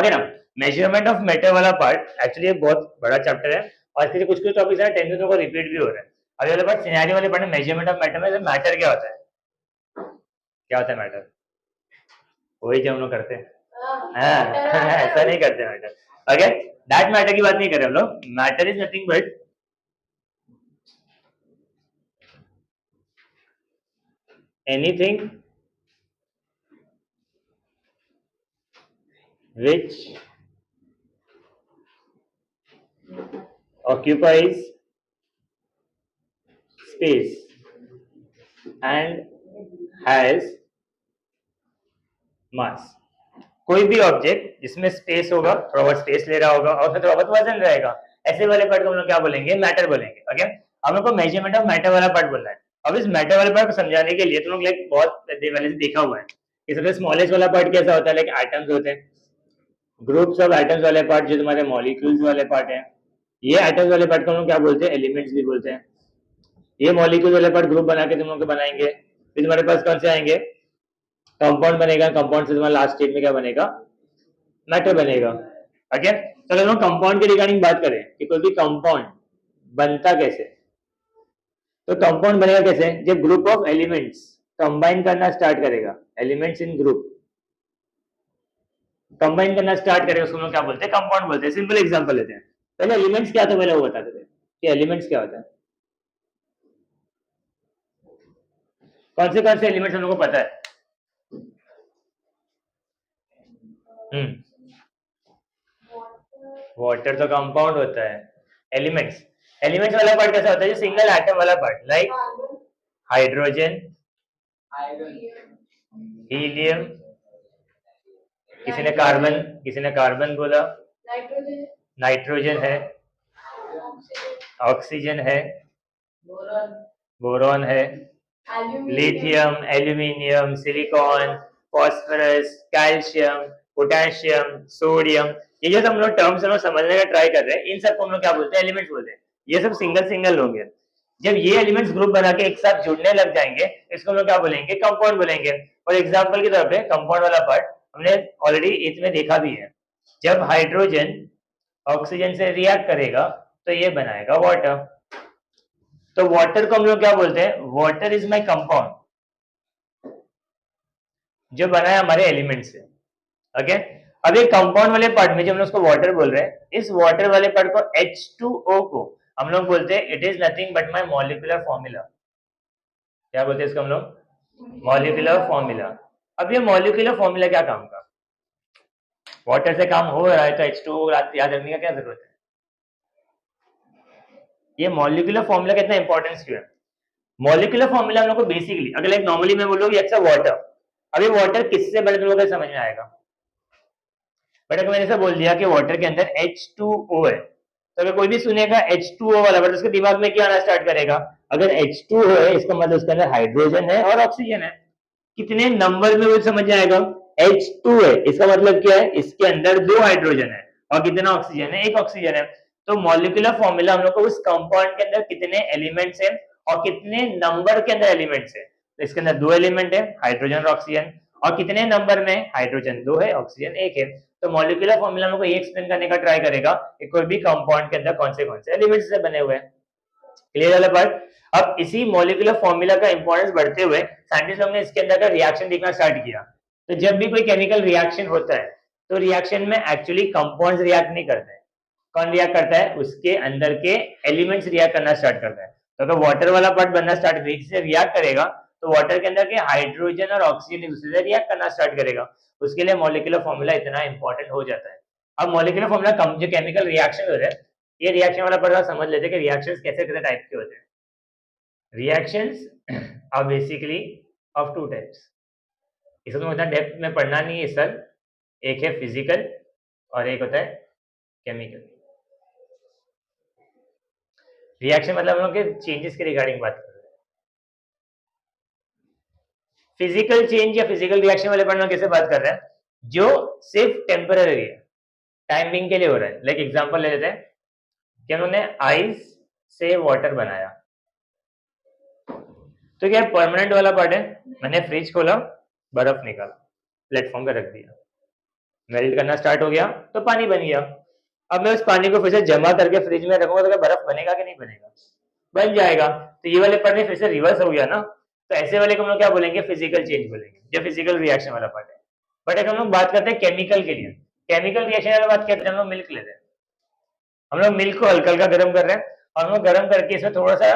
ना, measurement of matter वाला part actually बहुत बड़ा चैप्टर है और इसके कुछ कुछ टॉपिक्स है 10th को रिपीट भी हो रहा है। अभी वाला पार्ट सिनेरियो वाले पार्ट में मेजरमेंट ऑफ मैटर में मैटर क्या होता है, क्या होता है मैटर, वही जो हम लोग करते हैं ऐसा नहीं करते मैटर। ओके, दैट मैटर की बात नहीं कर रहे हम लोग। Matter is nothing but anything which occupies space and has mass। कोई भी ऑब्जेक्ट जिसमें स्पेस होगा, थोड़ा बहुत स्पेस ले रहा होगा और फिर थोड़ा बहुत वजन रहेगा, ऐसे वाले पार्ट को हम लोग क्या बोलेंगे, मैटर बोलेंगे। ओके, हम लोग को मेजरमेंट ऑफ मैटर वाला पार्ट बोलना है। अब इस मैटर वाले पार्ट को समझाने के लिए तुम लोग लाइक बहुत पहले से देखा हुआ है कि सबसे स्मॉलेस्ट वाला पार्ट कैसा होता है, लाइक एटम्स होते हैं, ग्रुप्स ऑफ एटम्स वाले पार्ट जो तुम्हारे मॉलिक्यूल्स वाले पार्ट है, ये एटम्स वाले पार्ट को हम लोग क्या बोलते हैं, एलिमेंट्स भी बोलते हैं। ये मॉलिक्यूल वाले पार्ट ग्रुप बना के तुम लोग बनाएंगे, फिर तुम्हारे पास कौन से आएंगे, कंपाउंड बनेगा, कंपाउंड से तुम्हारा लास्ट स्टेज में क्या बनेगा, मैटर बनेगा। ओके, तो अगर हम कंपाउंड के रिगार्डिंग बात करें कि कोई भी कंपाउंड बनता कैसे, तो कंपाउंड बनेगा कैसे, जब ग्रुप ऑफ एलिमेंट्स कंबाइन करना स्टार्ट करेगा, एलिमेंट्स इन ग्रुप कंबाइन करना स्टार्ट करेगा, उसको हम लोग क्या बोलते हैं, कंपाउंड बोलते हैं। सिंपल एग्जांपल लेते हैं, पहले एलिमेंट्स क्या था, पहले वो बताते थे कि एलिमेंट्स क्या होता है। कौन से एलिमेंट्स हम लोग को पता है, वाटर तो कंपाउंड होता है। एलिमेंट्स, एलिमेंट्स वाला पार्ट कैसा होता है, जो सिंगल एटम वाला पार्ट, लाइक हाइड्रोजन, हीलियम, किसी ने कार्बन बोला, नाइट्रोजन है, ऑक्सीजन है, बोरॉन है, lithium, aluminium, silicon, phosphorus, calcium, potassium, sodium, ये जो हम लोग टर्म्स हम लोग समझने का ट्राई कर रहे हैं, इन सबको हम लोग क्या बोलते हैं, एलिमेंट्स बोलते हैं। ये सब सिंगल सिंगल होंगे, जब ये एलिमेंट्स ग्रुप बना के एक साथ जुड़ने लग जाएंगे, इसको हम लोग क्या बोलेंगे, कंपाउंड बोलेंगे। और एग्जांपल की तौर पे कंपाउंड वाला पार्ट हमने ऑलरेडी इसमें देखा भी है, जब हाइड्रोजन ऑक्सीजन से रिएक्ट करेगा तो ये बनाएगा वाटर। तो वाटर को हम लोग क्या बोलते हैं, वाटर इज माई कंपाउंड, जो बना है हमारे एलिमेंट से। ओके, अब ये कंपाउंड वाले पार्ट में जो हम लोग उसको वाटर बोल रहे हैं, इस वाटर वाले पार्ट को H2O को हम लोग बोलते हैं it is nothing but my molecular formula. क्या बोलते हैं इसको हम लोग, मॉलिक्यूलर फॉर्मूला। अब ये मॉलिक्यूलर फॉर्मूला क्या काम का, वाटर से काम हो रहा है तो H2O याद रखने का क्या जरूरत है। ये मॉलिक्यूलर फॉर्मूला कितना इंपॉर्टेंस क्यों है, मॉलिक्यूलर फॉर्मूला हम लोग को बेसिकली, अगर लाइक नॉर्मली मैं बोलूँ अच्छा वाटर, अभी वाटर किससे बने तुम लोग को समझ में आएगा, बट अगर मैंने ऐसा बोल दिया कि वाटर के अंदर H2O है, तो अगर कोई भी सुनेगा H2O वाला वर्ड, उसके दिमाग में क्या आना स्टार्ट करेगा, अगर H2O है इसका मतलब उसके अंदर हाइड्रोजन है और ऑक्सीजन है। कितने नंबर में वो समझ आएगा, H2 है इसका मतलब क्या है, इसके अंदर 2 हाइड्रोजन है और कितना ऑक्सीजन है, 1 ऑक्सीजन है। तो मॉलिक्यूलर फॉर्मूला हम लोग को उस कंपाउंड के अंदर कितने एलिमेंट्स हैं और कितने नंबर के अंदर एलिमेंट्स है, तो इसके अंदर 2 एलिमेंट है, हाइड्रोजन और ऑक्सीजन, और कितने नंबर में, हाइड्रोजन 2 है, ऑक्सीजन 1 है। तो मॉलिक्यूलर फॉर्मूला हम लोग को ये एक्सप्लेन करने का ट्राई करेगा कि कोई भी कंपाउंड के अंदर कौन से एलिमेंट्स से बने हुए हैं। क्लियर वाला पार्ट। अब इसी मॉलिक्यूलर फॉर्मूला का इंपॉर्टेंस बढ़ते हुए साइंटिस्ट लोग ने इसके अंदर का रिएक्शन देखना स्टार्ट किया। तो जब भी कोई केमिकल रिएक्शन होता है तो रिएक्शन में एक्चुअली कंपाउंड्स रिएक्ट नहीं करते हैं, कौन रिएक्ट करता है, उसके अंदर के एलिमेंट्स रिएक्ट करना स्टार्ट करता है। तो अगर वाटर वाला पार्ट बनना स्टार्ट से रिएक्ट करेगा तो वाटर के अंदर के हाइड्रोजन और ऑक्सीजन एक दूसरे से रिएक्ट करना स्टार्ट करेगा, उसके लिए मॉलिक्यूलर फॉर्मूला इतना इंपॉर्टेंट हो जाता है। अब मॉलिक्यूलर फॉर्मूला जो केमिकल रिएक्शन हो रहा है, ये रिएक्शन वाला पार्ट समझ लेते हैं कि रिएक्शंस कैसे कैसे टाइप के होते हैं। Reactions are basically of 2 types, इसको तो इतना डेप्थ में पढ़ना नहीं है सर, एक है फिजिकल और एक होता है केमिकल। रिएक्शन मतलब हम लोग के चेंजेस के रिगार्डिंग बात कर रहे हैं। फिजिकल चेंज या फिजिकल रिएक्शन वाले पढ़ना कैसे बात कर रहे हैं, जो सिर्फ टेम्पररी है, टाइम बिंग के लिए हो रहा है। लाइक एग्जांपल ले लेते हैं कि उन्होंने आइस से वाटर बनाया, तो क्या परमानेंट वाला पार्ट है, मैंने फ्रिज खोला, बर्फ निकाला, प्लेटफॉर्म पे रख दिया, मेल्ट करना स्टार्ट हो गया तो पानी बन गया। अब मैं उस पानी को फिर से जमा करके फ्रिज में रखूंगा तो क्या बर्फ बनेगा कि नहीं बनेगा? बन जाएगा। तो ये वाले पार्ट में फिर से रिवर्स हो गया ना, तो ऐसे वाले को हम लोग क्या बोलेंगे? फिजिकल चेंज बोलेंगे, जो फिजिकल रिएक्शन वाला पार्ट है। बट अगर हम लोग बात करते हैं केमिकल के लिए, केमिकल रिएक्शन वाला बात करते हैं, हम लोग मिल्क लेते हैं, हम लोग मिल्क को हल्का हल्का गर्म कर रहे हैं और हम लोग गर्म करके इसमें थोड़ा सा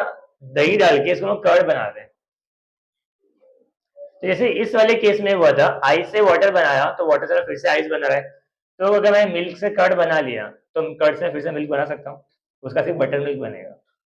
दही डाल के इसको कर्ड बना रहे हैं। तो जैसे इस वाले केस में हुआ था, आइस से वाटर बनाया तो वाटर से फिर से आइस बना रहा है। तो अगर मैं मिल्क से कर्ड बना लिया तो कर्ड से फिर से मिल्क बना सकता हूँ, उसका सिर्फ बटर मिल्क बनेगा,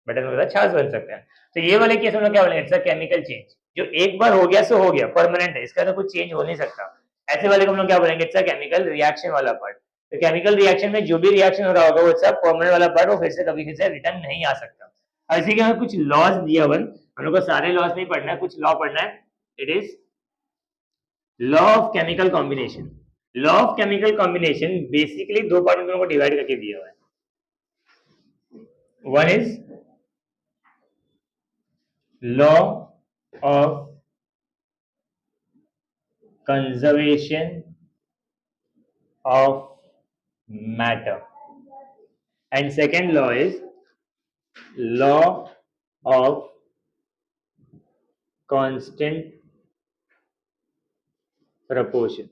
बटर मिल्क छाछ बन सकते हैं। तो ये वाले केस में क्या बोलेंगे? इट्स अ केमिकल चेंज, जो एक बार हो गया सो हो गया, परमानेंट है, इसका तो कुछ चेंज हो नहीं सकता। ऐसे वाले को हम लोग क्या बोलेंगे? इट्स अ केमिकल रिएक्शन वाला पार्ट। तो केमिकल रिएक्शन में जो भी रिएक्शन हो रहा होगा वो सब परमानेंट वाला पार्ट, वो फिर से कभी फिर से रिटर्न नहीं आ सकता। ऐसे के हमें कुछ लॉज दिया हुआ, हम लोग को सारे लॉज नहीं पढ़ना है, कुछ लॉ पढ़ना है। It is law of chemical combination. Law of chemical combination basically दो पार्ट में को डिवाइड करके दिया हुआ है। One is law of conservation of matter and second law is law of constant proportion.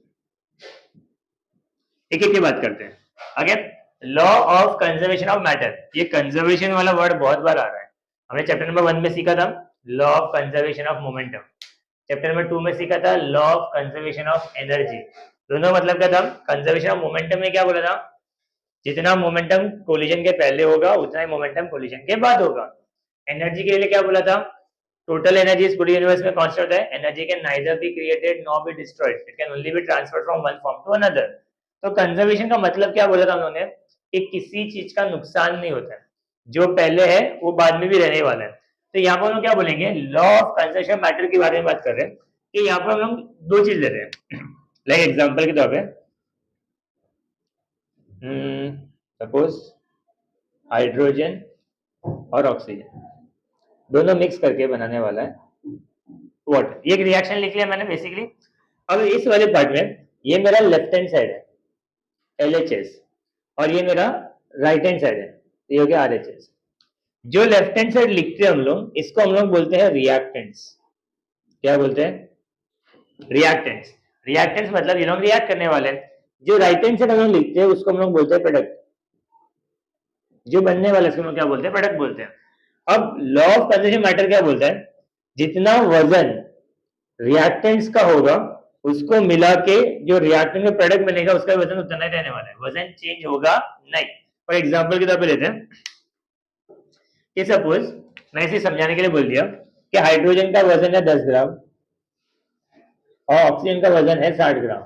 एक एक की बात करते हैं। Again law of conservation of matter, ये कंजर्वेशन वाला वर्ड बहुत बार आ रहा है। हमने चैप्टर नंबर 1 में सीखा था law of conservation of momentum, chapter number 2 में सीखा था law of conservation of energy. दोनों मतलब क्या था? कंजर्वेशन ऑफ मोमेंटम में क्या बोला था? जितना मोमेंटम कोलिजन के पहले होगा उतना ही मोमेंटम कोलिजन के बाद होगा। एनर्जी के लिए क्या बोला था? टोटल एनर्जी इस पूरे यूनिवर्स में कांस्टेंट है, energy can neither be created nor be destroyed, it can only be transferred from one form to another. तो कंजर्वेशन का मतलब क्या बोला था उन्होंने? कि किसी चीज का नुकसान नहीं होता है, जो पहले है वो बाद में भी रहने वाला है। तो यहाँ पर हम लोग क्या बोलेंगे? लॉ ऑफ कंजर्वेशन मैटर के बारे में बात कर रहे हैं कि यहाँ पर हम लोग दो चीज ले रहे हैं। लाइक एग्जांपल के तौर पे सपोज हाइड्रोजन और ऑक्सीजन दोनों मिक्स करके बनाने वाला है वाटर। ये एक रिएक्शन लिख लिया मैंने बेसिकली। अब इस वाले पार्ट में ये मेरा लेफ्ट हैंड साइड है LHS और ये मेरा राइट हैंड साइड है, ये हो गया RHS। जो लेफ्ट हैंड साइड लिखते हैं हम लोग, इसको हम लोग बोलते हैं रिएक्टेंट्स। क्या बोलते हैं? रिएक्टेंट्स। रिएक्टेंट्स मतलब ये लोग रिएक्ट करने वाले हैं। जो राइट हैंड साइड हम लोग लिखते हैं उसको हम लोग बोलते हैं प्रोडक्ट, जो बनने वाला इसको हम लोग क्या बोलते हैं? प्रोडक्ट बोलते हैं। अब लॉ ऑफ कंजर्वेशन मैटर क्या बोलता है? जितना वजन रिएक्टेंट्स का होगा उसको मिला के जो रिएक्टेंट में प्रोडक्ट बनेगा उसका वजन उतना ही रहने वाला है, वजन चेंज होगा नहीं। फॉर एग्जांपल के तौर पे लेते हैं कि सपोज मैं इसे समझाने के लिए बोल दिया कि हाइड्रोजन का वजन है 10 ग्राम और ऑक्सीजन का वजन है 60 ग्राम,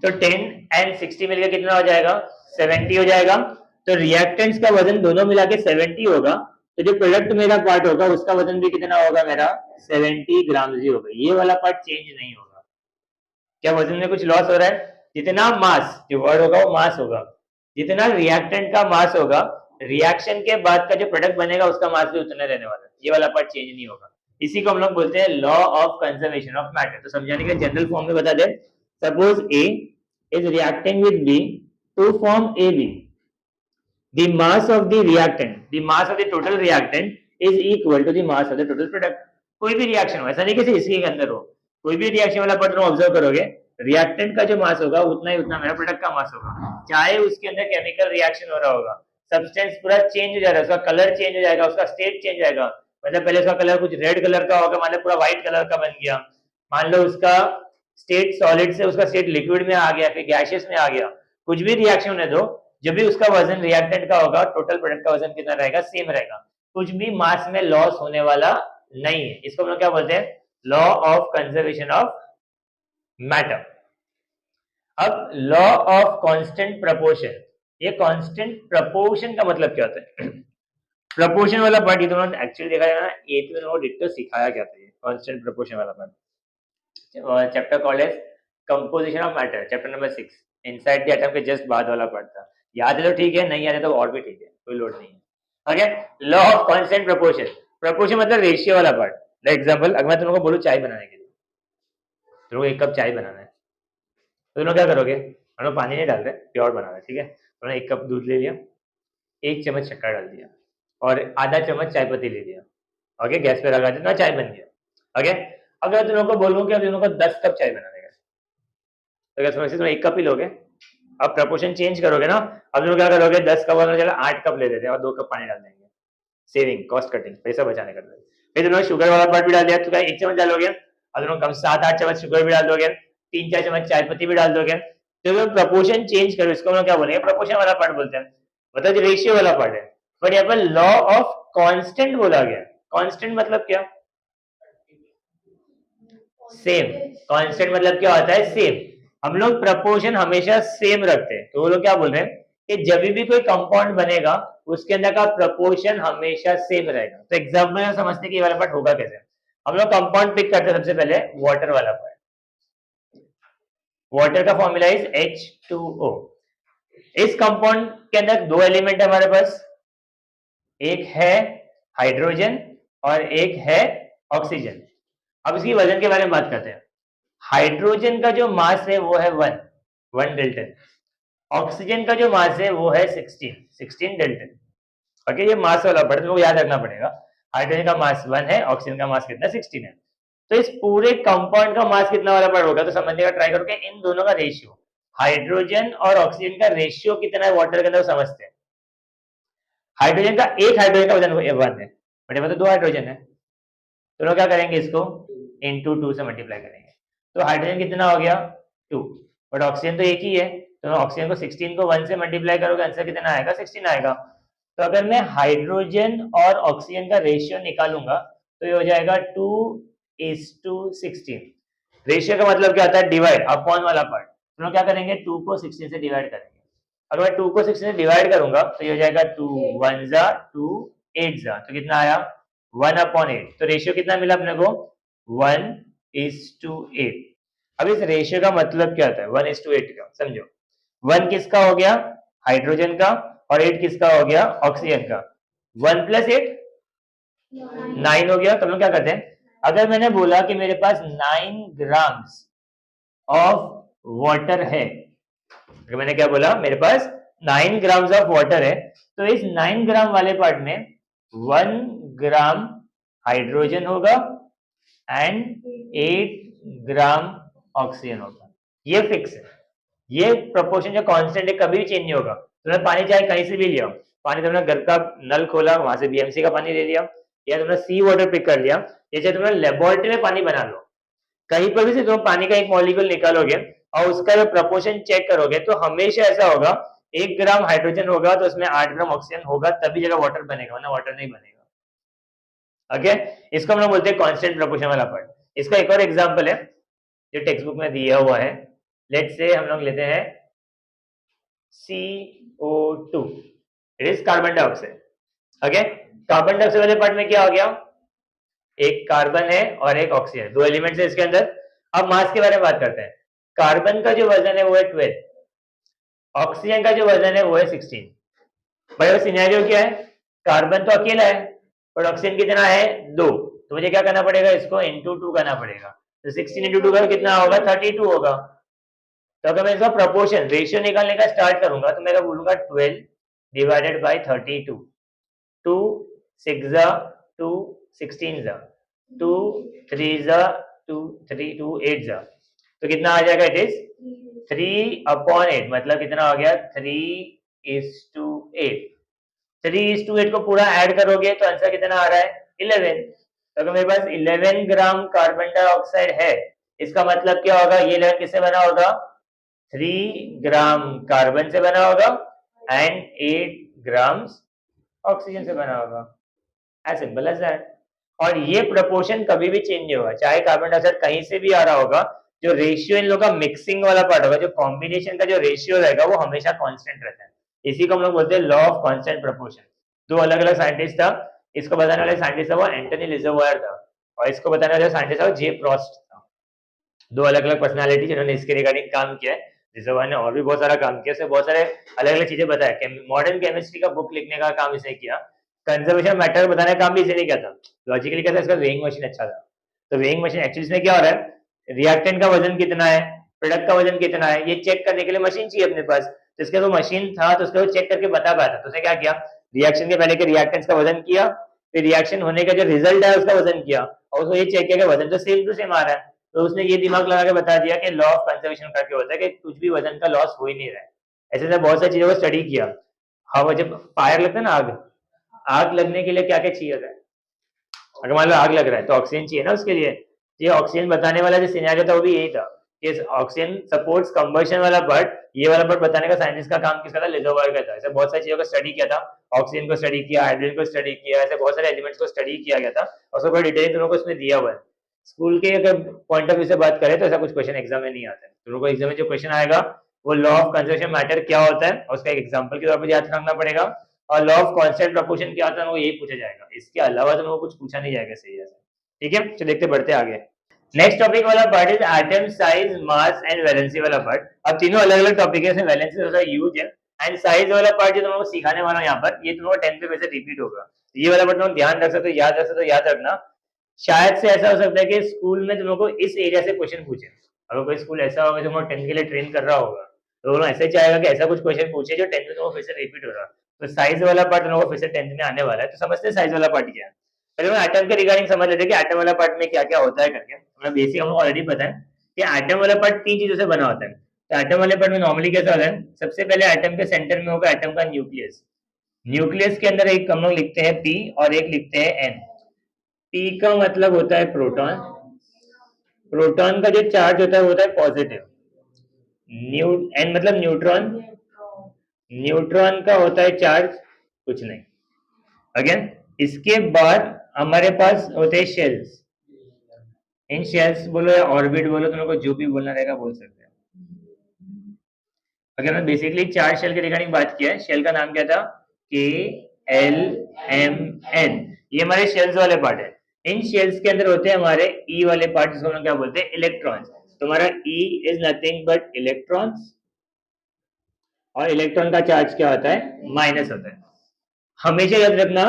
तो 10 एंड 60 मिलकर कितना हो जाएगा? 70 हो जाएगा। तो रिएक्टेंट्स का वजन दोनों मिला के 70 होगा, तो जो प्रोडक्ट मेरा पार्ट होगा उसका वजन भी कितना होगा? मेरा 70 ग्राम ही होगा। ये वाला पार्ट चेंज नहीं होगा। क्या वजन में कुछ लॉस हो रहा है? जितना मास, जो वर्ड होगा वो मास होगा, जितना रिएक्टेंट का मास होगा रिएक्शन के बाद का जो प्रोडक्ट बनेगा उसका मास भी उतना रहने वाला है। ये वाला पार्ट चेंज नहीं होगा। इसी को हम लोग बोलते हैं law of conservation of matter. तो समझाने के लिए जनरल फॉर्म में बता दें, suppose A is reacting with B to form AB. The mass of the reactant, the mass of the total reactant is equal to the mass of the total product. कोई भी reaction हो, ऐसा नहीं कि इसी के अंदर हो, कोई भी रिएक्शन वाला पार्ट तुम ऑब्जर्व करोगे, रिएक्टेंट का जो मास होगा उतना ही उतना मेरा प्रोडक्ट का मास होगा। चाहे उसके अंदर केमिकल रिएक्शन हो रहा होगा, सब्सटेंस पूरा चेंज हो जाएगा, उसका कलर चेंज हो जाएगा, उसका स्टेट चेंज हो जाएगा। मतलब पहले उसका कलर कुछ रेड कलर का होगा, मान लो पूरा व्हाइट कलर का बन गया, मान लो उसका स्टेट सॉलिड से उसका स्टेट लिक्विड में आ गया, फिर गैसियस में आ गया। कुछ भी रिएक्शन होने दो, जब भी उसका वजन रिएक्टेंट का होगा टोटल प्रोडक्ट का वजन कितना रहेगा? सेम रहेगा, कुछ भी मास में लॉस होने वाला नहीं है। इसको हम लोग क्या बोलते हैं? Law of conservation of matter. अब लॉ ऑफ कांस्टेंट प्रपोर्शन, ये कांस्टेंट प्रपोर्शन का मतलब क्या होता है? प्रपोर्शन वाला पार्ट ये तो एक्चुअली देखा जाए ना, एथ में डिट्टो सिखाया गया था, ये कांस्टेंट प्रपोर्शन वाला part. Chapter called as composition of matter, chapter number 6, inside the atom के जस्ट बाद वाला पार्ट था। याद है तो ठीक है, नहीं याद है तो और भी ठीक है, कोई लोड नहीं है। Okay, law of constant proportion. Proportion मतलब रेशियो वाला पार्ट। फॉर एग्जांपल अगर मैं तुम लोगों को बोलूं चाय बनाने के लिए, तुम लोग 1 कप चाय बनाना है, तो दोनों क्या करोगे, हम लोग पानी नहीं डाल रहे, प्योर बना रहे हैं, ठीक है। उन्होंने 1 कप दूध ले लिया, 1 चम्मच शक्कर डाल दिया और आधा चम्मच चाय पत्ती ले लिया। ओके, गैस पे लगा देना, चाय बन गया। ओके, अगर तुम लोग को बोलूं कि अब तुम लोग को 10 कप चाय बनाने का, तो क्या समझ, तुम 1 कप ही लोगे। अब प्रपोर्शन चेंज करोगे ना, अब तुम क्या करोगे, 10 कप वाला चला 8 कप ले लेते हैं और 2 कप पानी डाल देंगे। सेविंग, कॉस्ट कटिंग, पैसा बचाने का। फिर तुमने शुगर वाला पार्ट भी डाल दिया, तो क्या 1 चम्मच डालोगे, अब तुम कम 7-8 चम्मच शुगर भी डाल दोगे, 3-4 चम्मच चाय पत्ती भी डाल दोगे। तो प्रपोर्शन चेंज करो, इसको हम लोग क्या बोलेंगे, प्रपोर्शन वाला पार्ट बोलते हैं, मतलब रेशियो वाला पार्ट है। बट यहाँ पर लॉ ऑफ कांस्टेंट बोला गया। कांस्टेंट मतलब क्या, सेम। कांस्टेंट मतलब क्या होता है, सेम। हम लोग प्रपोर्शन हमेशा सेम रखते हैं, तो वो लोग क्या बोल रहे हैं कि जब भी कोई कंपाउंड बनेगा उसके अंदर का प्रपोर्शन हमेशा सेम रहेगा। तो एग्जाम्पल में समझते कि ये वाला पार्ट होगा कैसे। हम लोग कंपाउंड पिक करते हैं, सबसे पहले वाटर वाला पार्ट। वाटर का फॉर्मूला इज H2O। इस कंपाउंड के अंदर 2 एलिमेंट है हमारे पास, एक है हाइड्रोजन और एक है ऑक्सीजन। अब इसकी वजन के बारे में बात करते हैं। हाइड्रोजन का जो मास है वो है 1 डेल्टन। ऑक्सीजन का जो मास है वो है 16 डेल्टन। ओके, ये मास वाला पार्ट तुमको याद रखना पड़ेगा। हाइड्रोजन का मास 1 है, ऑक्सीजन का मास कितना, 16 है। तो इस पूरे कंपाउंड का मास कितना वाला पार्ट होगा, तो समझने का ट्राई करोगे इन दोनों का रेशियो, हाइड्रोजन और ऑक्सीजन का रेशियो कितना है वाटर के अंदर समझते हैं। हाइड्रोजन का, एक हाइड्रोजन का वजन 1 है, बट यहाँ तो 2 हाइड्रोजन है, तो लोग क्या करेंगे, इसको इंटू 2 से मल्टीप्लाई करेंगे। तो हाइड्रोजन कितना हो गया, 2, बट ऑक्सीजन तो एक ही है, तो ऑक्सीजन को 16 को 1 से मल्टीप्लाई करोगे, आंसर कितना आएगा, 16 आएगा। तो अगर मैं हाइड्रोजन और ऑक्सीजन का रेशियो निकालूंगा तो ये हो जाएगा 2:16। रेशियो का मतलब क्या होता है, डिवाइड, अपॉन वाला पार्ट। तो लोग क्या करेंगे, 2 को 16 से डिवाइड करेंगे। अगर मैं 2 को 16 से डिवाइड करूंगा तो ये हो जाएगा 2 1 जा 2 8 जा, तो कितना आया 1/8। तो रेशियो कितना मिला अपने को, 1:8। अब इस रेशियो का मतलब क्या होता है, 1:8 का समझो। 1 किसका हो गया, हाइड्रोजन का, और 8 किसका हो गया, ऑक्सीजन का। 1 + 8 9 हो गया। तो हम लोग क्या करते हैं, अगर मैंने बोला कि मेरे पास 9 ग्राम्स ऑफ वाटर है, अगर मैंने क्या बोला, मेरे पास 9 ग्राम्स ऑफ वाटर है, तो इस 9 ग्राम वाले पार्ट में 1 ग्राम हाइड्रोजन होगा एंड 8 ग्राम ऑक्सीजन होगा। ये फिक्स है, ये प्रोपोर्शन जो कांस्टेंट है, कभी भी चेंज नहीं होगा। तुमने पानी चाहे कहीं से भी लिया, पानी तुमने घर का नल खोला, वहां से बीएमसी का पानी ले लिया, या तुमने सी वाटर पिक कर लिया, या चाहे तुमने लेबोरेटरी में पानी बना लो, कहीं पर भी से तुम पानी का एक मॉलिक्यूल निकालोगे और उसका जो प्रपोर्शन चेक करोगे, तो हमेशा ऐसा होगा 1 ग्राम हाइड्रोजन होगा तो उसमें 8 ग्राम ऑक्सीजन होगा, तभी जगह वाटर बनेगा, वरना वाटर नहीं बनेगा। ओके, इसको हम लोग बोलते हैं कांस्टेंट प्रपोर्शन वाला पार्ट। इसका एक और एग्जांपल है जो टेक्स्ट बुक में दिया हुआ है। लेट्स से हम लोग लेते हैं CO2, it is carbon dioxide. Okay, carbon dioxide वाले पार्ट में क्या हो गया, एक कार्बन है और एक ऑक्सीजन, 2 एलिमेंट्स है इसके अंदर। अब मास के बारे में बात करते हैं। कार्बन का जो वजन है वो है 12, ऑक्सीजन का जो वजन है वो है 16। भाई सिनेरियो क्या है, कार्बन तो अकेला है और ऑक्सीजन कितना है, 2, तो मुझे क्या करना पड़ेगा, इसको इंटू 2 करना पड़ेगा। तो 16 इंटू 2 का कितना होगा, 32 होगा। तो अगर मैं इसका प्रपोर्शन रेशियो निकालने का स्टार्ट करूंगा तो मैं क्या बोलूंगा, 12 डिवाइडेड बाई 32। 2 6 जा 2 16 जा 2 3 जा 2 3 2 8 जा, तो कितना आ जाएगा, इट इज 3/8, मतलब कितना हो गया, 3:8। 3:8 को पूरा ऐड करोगे तो आंसर कितना आ रहा है, 11। तो अगर मेरे पास 11 ग्राम कार्बन डाइऑक्साइड है, इसका मतलब क्या होगा, ये 11 किससे बना होगा, 3 ग्राम कार्बन से बना होगा एंड 8 ग्राम्स ऑक्सीजन से बना होगा। As simple as that. और ये प्रोपोर्शन कभी भी चेंज नहीं होगा, चाहे कार्बन डाइऑक्साइड कहीं से भी आ रहा होगा, जो रेशियो इन लोगों का मिक्सिंग वाला पार्ट होगा, जो कॉम्बिनेशन का जो रेशियो रहेगा वो हमेशा कांस्टेंट रहता है। इसी को हम लोग बोलते हैं लॉ ऑफ कांस्टेंट प्रोपोर्शन। 2 अलग अलग साइंटिस्ट था, इसको बताने वाले साइंटिस्ट था वो एंटनी लिजोवायर था, और इसको बताने वाले साइंटिस्ट था जे प्रोस्ट था। 2 अलग अलग पर्सनालिटी जिन्होंने इसके रिगार्डिंग काम किया है। लिजोवायर ने और भी बहुत सारा काम किया, इसने बहुत सारे अलग अलग चीजें बताया, मॉडर्न केमिस्ट्री का बुक लिखने का काम इसने किया, कंजर्वेशन मैटर बताने का काम भी इसे नहीं किया था, लॉजिकली क्या था, इसका वेइंग मशीन अच्छा था। तो वेइंग मशीन एक्चुअली इसमें क्या हो रहा है, रिएक्टेंट का वजन कितना है, प्रोडक्ट का वजन कितना है, ये चेक करने के लिए मशीन चाहिए अपने पास। तो इसके वो मशीन था तो उसको वो चेक करके बता पाया था। तो उसने क्या किया, रिएक्शन के पहले के रिएक्टेंट्स का वजन किया, फिर रिएक्शन होने का जो रिजल्ट है उसका वजन किया, और उसको ये चेक किया कि वजन तो सेम टू सेम आ रहा है। तो उसने ये दिमाग लगा के बता दिया कि लॉ ऑफ कंजर्वेशन का क्या होता है कि कुछ भी वजन का लॉस हो ही नहीं रहा है। ऐसे ऐसे बहुत सारी चीजों को स्टडी किया। हवा जब फायर लगता है ना, आग, आग लगने के लिए क्या क्या चाहिए होता है? अगर मान लो आग लग रहा है तो ऑक्सीजन चाहिए ना उसके लिए। ये ऑक्सीजन बताने वाला जो सिनेरियो था वो भी यही था कि ऑक्सीजन सपोर्ट्स कंबशन वाला पार्ट, ये वाला पार्ट बताने का साइंटिस्ट का काम किसका था? लिजोवार्ड का था। ऐसे बहुत सारी चीजों को स्टडी किया था, ऑक्सीजन को स्टडी किया, हाइड्रोजन को स्टडी किया, ऐसे बहुत सारे एलिमेंट्स को स्टडी किया गया था और उसको बड़ी डिटेल तुम लोगों को उसमें दिया हुआ है। स्कूल के अगर पॉइंट ऑफ व्यू से बात करें तो ऐसा कुछ क्वेश्चन एग्जाम में नहीं आता है। तुम लोगों को एग्जाम में जो क्वेश्चन आएगा वो लॉ ऑफ कंजर्वेशन मैटर क्या होता है और उसका एक एग्जाम्पल के तौर पर याद रखना पड़ेगा, और लॉ ऑफ कांस्टेंट प्रोपोर्शन क्या होता है वो यही पूछा जाएगा। इसके अलावा तुम लोगों को कुछ पूछा नहीं जाएगा सही है। ठीक है, तो देखते बढ़ते आगे। नेक्स्ट टॉपिक वाला part is atom size, mass and valency वाला पार्ट। अब तीनों अलग अलग टॉपिक है, इसमें वैलेंसी थोड़ा यूज है, एंड साइज वाला पार्ट जो तुम लोगों को सिखाने वाला हूं यहाँ पर, ये तुम लोगों को 10th में वैसे रिपीट होगा। ये वाला पार्ट तुम ध्यान रख सकते हो, याद रख सकते हो, याद रखना। शायद से ऐसा हो सकता है कि स्कूल में तुम लोग को इस एरिया से क्वेश्चन पूछे। अगर कोई स्कूल ऐसा होगा जो तुम 10th के लिए ट्रेन कर रहा होगा तो वो ऐसे चाहेगा कि ऐसा कुछ क्वेश्चन पूछे जो 10th में तुमको फिर से रिपीट हो रहा है। तो साइज वाला पार्ट तुम लोगों को फिर से 10th में आने वाला है, तो समझते हैं साइज वाला पार्ट क्या है। पहले हम एटम के रिगार्डिंग समझ लेते हैं कि एटम वाला पार्ट में क्या क्या होता है करके। हमें बेसिक हमको ऑलरेडी पता है कि एटम वाला पार्ट 3 चीजों से बना होता है। तो एटम वाले पार्ट में नॉर्मली कैसा होता है, सबसे पहले एटम के सेंटर में होगा एटम का न्यूक्लियस। न्यूक्लियस के अंदर एक हम लोग लिखते हैं पी और एक लिखते हैं एन। पी का मतलब होता है प्रोटॉन, प्रोटॉन का जो चार्ज होता है वो होता है पॉजिटिव। एन मतलब न्यूट्रॉन, न्यूट्रॉन का होता है चार्ज कुछ नहीं। अगेन इसके बाद हमारे पास होते हैं शेल्स। इन शेल्स बोलो या ऑर्बिट बोलो, तुम लोग को जो भी बोलना रहेगा बोल सकते हैं। अगर मैं बेसिकली 4 शेल के रिगार्डिंग बात किया है, शेल का नाम क्या था? के एल एम एन। ये हमारे शेल्स वाले पार्ट है। इन शेल्स के अंदर होते हैं हमारे ई वाले पार्ट, जिसको हम क्या बोलते हैं? इलेक्ट्रॉन्स। तुम्हारा E is nothing but electrons, और इलेक्ट्रॉन का चार्ज क्या होता है? माइनस होता है। हमेशा याद रखना,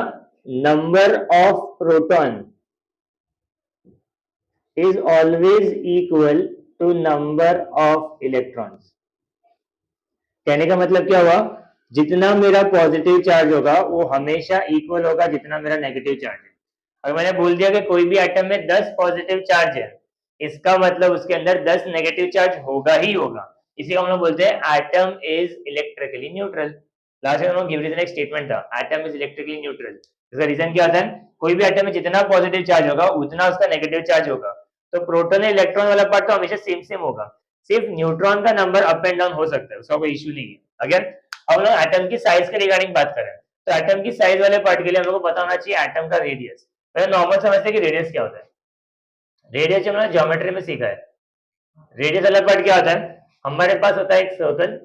number of proton is always equal to number of electrons। कहने का मतलब क्या हुआ? जितना मेरा पॉजिटिव चार्ज होगा वो हमेशा इक्वल होगा जितना मेरा नेगेटिव चार्ज है। अगर मैंने बोल दिया कि कोई भी एटम में 10 पॉजिटिव चार्ज है, इसका मतलब उसके अंदर 10 नेगेटिव चार्ज होगा ही होगा। इसी को हम लोग बोलते हैं atom is electrically neutral. Last में गिव रीजन एक स्टेटमेंट था, एटम इज इलेक्ट्रिकली न्यूट्रल। इसका रीजन क्या होता है? कोई भी एटम में जितना पॉजिटिव चार्ज होगा उतना उसका नेगेटिव चार्ज होगा। तो प्रोटॉन इलेक्ट्रॉन वाला पार्ट तो हमेशा सेम सेम होगा, सिर्फ न्यूट्रॉन का नंबर अप एंड डाउन हो सकता है, उसका कोई इश्यू नहीं है। अगर अब लोग एटम की साइज के रिगार्डिंग बात करें तो एटम की साइज वाले पार्ट के लिए हम लोग को पता होना चाहिए एटम का रेडियस। पहले नॉर्मल समझते हैं कि रेडियस क्या होता है। रेडियस जो हमने ज्योमेट्री में सीखा है, रेडियस वाला पार्ट क्या होता है? हमारे पास होता है एक सर्कल,